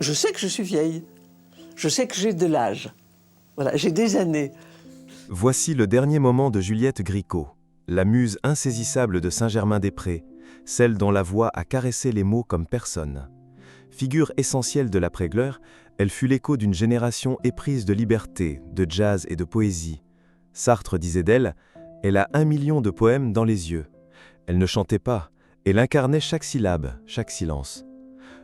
Je sais que je suis vieille. Je sais que j'ai de l'âge. Voilà, j'ai des années. Voici le dernier moment de Juliette Gréco, la muse insaisissable de Saint-Germain-des-Prés, celle dont la voix a caressé les mots comme personne. Figure essentielle de l'après-gloire, elle fut l'écho d'une génération éprise de liberté, de jazz et de poésie. Sartre disait d'elle « Elle a 1 million de poèmes dans les yeux ». Elle ne chantait pas, elle incarnait chaque syllabe, chaque silence.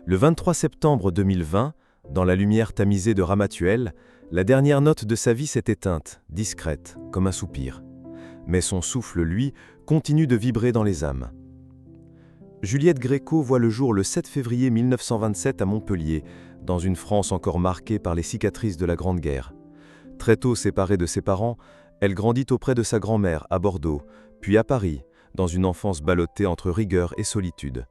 Le 23 septembre 2020, dans la lumière tamisée de Ramatuelle, la dernière note de sa vie s'est éteinte, discrète, comme un soupir. Mais son souffle, lui, continue de vibrer dans les âmes. Juliette Gréco voit le jour le 7 février 1927 à Montpellier, dans une France encore marquée par les cicatrices de la Grande Guerre. Très tôt séparée de ses parents, elle grandit auprès de sa grand-mère à Bordeaux, puis à Paris, dans une enfance ballottée entre rigueur et solitude.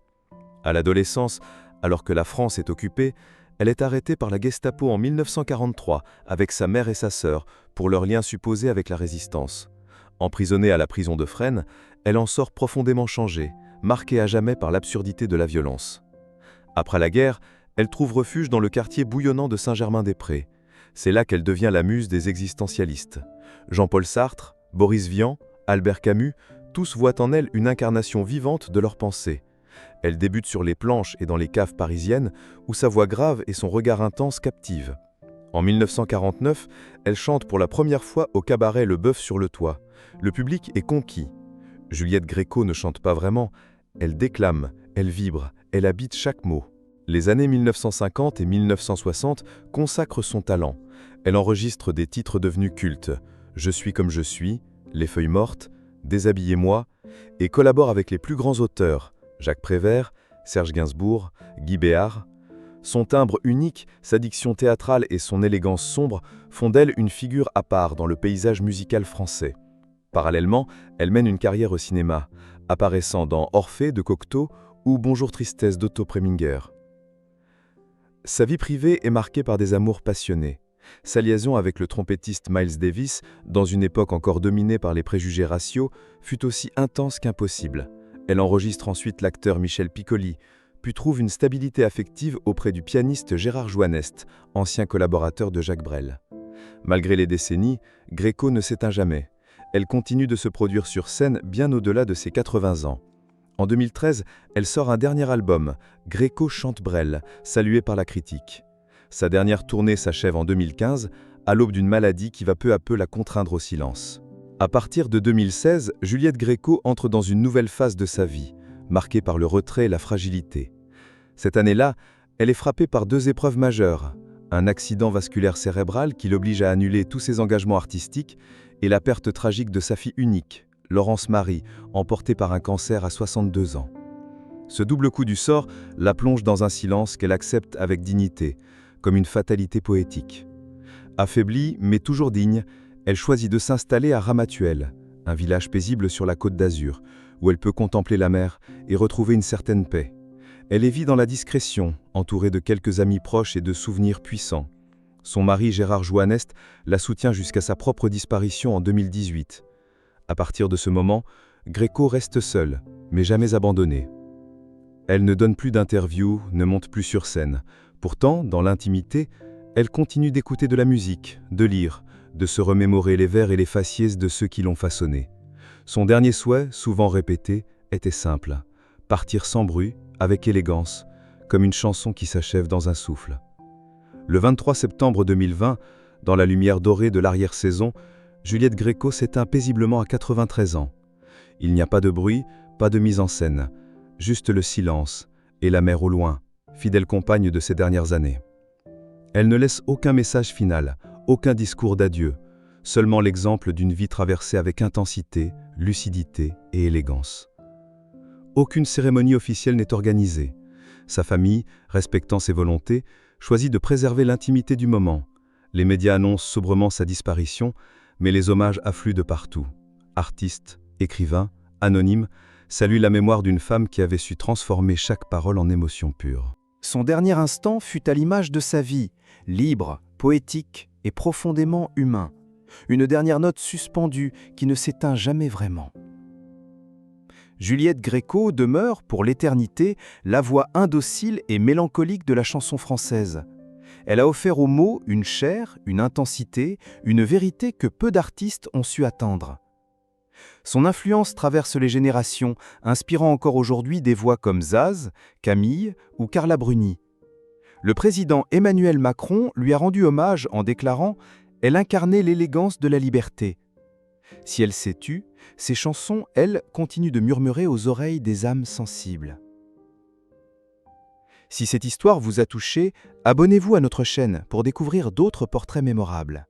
À l'adolescence, alors que la France est occupée, elle est arrêtée par la Gestapo en 1943 avec sa mère et sa sœur pour leur lien supposé avec la résistance. Emprisonnée à la prison de Fresnes, elle en sort profondément changée, marquée à jamais par l'absurdité de la violence. Après la guerre, elle trouve refuge dans le quartier bouillonnant de Saint-Germain-des-Prés. C'est là qu'elle devient la muse des existentialistes. Jean-Paul Sartre, Boris Vian, Albert Camus, tous voient en elle une incarnation vivante de leur pensée. Elle débute sur les planches et dans les caves parisiennes, où sa voix grave et son regard intense captivent. En 1949, elle chante pour la première fois au cabaret Le Bœuf sur le Toit. Le public est conquis. Juliette Gréco ne chante pas vraiment, elle déclame, elle vibre, elle habite chaque mot. Les années 1950 et 1960 consacrent son talent. Elle enregistre des titres devenus cultes, « Je suis comme je suis »,« Les feuilles mortes »,« Déshabillez-moi » et collabore avec les plus grands auteurs, Jacques Prévert, Serge Gainsbourg, Guy Béard. Son timbre unique, sa diction théâtrale et son élégance sombre font d'elle une figure à part dans le paysage musical français. Parallèlement, elle mène une carrière au cinéma, apparaissant dans Orphée de Cocteau ou Bonjour Tristesse d'Otto Preminger. Sa vie privée est marquée par des amours passionnés. Sa liaison avec le trompettiste Miles Davis, dans une époque encore dominée par les préjugés raciaux, fut aussi intense qu'impossible. Elle enregistre ensuite l'acteur Michel Piccoli, puis trouve une stabilité affective auprès du pianiste Gérard Joannest, ancien collaborateur de Jacques Brel. Malgré les décennies, Gréco ne s'éteint jamais. Elle continue de se produire sur scène bien au-delà de ses 80 ans. En 2013, elle sort un dernier album, Gréco chante Brel, salué par la critique. Sa dernière tournée s'achève en 2015, à l'aube d'une maladie qui va peu à peu la contraindre au silence. À partir de 2016, Juliette Gréco entre dans une nouvelle phase de sa vie, marquée par le retrait et la fragilité. Cette année-là, elle est frappée par 2 épreuves majeures, un accident vasculaire cérébral qui l'oblige à annuler tous ses engagements artistiques et la perte tragique de sa fille unique, Laurence Marie, emportée par un cancer à 62 ans. Ce double coup du sort la plonge dans un silence qu'elle accepte avec dignité, comme une fatalité poétique. Affaiblie, mais toujours digne, elle choisit de s'installer à Ramatuelle, un village paisible sur la Côte d'Azur, où elle peut contempler la mer et retrouver une certaine paix. Elle vit dans la discrétion, entourée de quelques amis proches et de souvenirs puissants. Son mari Gérard Joannest la soutient jusqu'à sa propre disparition en 2018. À partir de ce moment, Gréco reste seule, mais jamais abandonnée. Elle ne donne plus d'interviews, ne monte plus sur scène. Pourtant, dans l'intimité, elle continue d'écouter de la musique, de lire, de se remémorer les vers et les faciès de ceux qui l'ont façonnée. Son dernier souhait, souvent répété, était simple. Partir sans bruit, avec élégance, comme une chanson qui s'achève dans un souffle. Le 23 septembre 2020, dans la lumière dorée de l'arrière-saison, Juliette Gréco s'éteint paisiblement à 93 ans. Il n'y a pas de bruit, pas de mise en scène, juste le silence et la mer au loin, fidèle compagne de ces dernières années. Elle ne laisse aucun message final, aucun discours d'adieu, seulement l'exemple d'une vie traversée avec intensité, lucidité et élégance. Aucune cérémonie officielle n'est organisée. Sa famille, respectant ses volontés, choisit de préserver l'intimité du moment. Les médias annoncent sobrement sa disparition, mais les hommages affluent de partout. Artistes, écrivains, anonymes, saluent la mémoire d'une femme qui avait su transformer chaque parole en émotion pure. Son dernier instant fut à l'image de sa vie, libre, poétique et profondément humain. Une dernière note suspendue qui ne s'éteint jamais vraiment. Juliette Gréco demeure, pour l'éternité, la voix indocile et mélancolique de la chanson française. Elle a offert aux mots une chair, une intensité, une vérité que peu d'artistes ont su atteindre. Son influence traverse les générations, inspirant encore aujourd'hui des voix comme Zaz, Camille ou Carla Bruni. Le président Emmanuel Macron lui a rendu hommage en déclarant « Elle incarnait l'élégance de la liberté ». Si elle s'est tue, ses chansons, elles, continuent de murmurer aux oreilles des âmes sensibles. Si cette histoire vous a touché, abonnez-vous à notre chaîne pour découvrir d'autres portraits mémorables.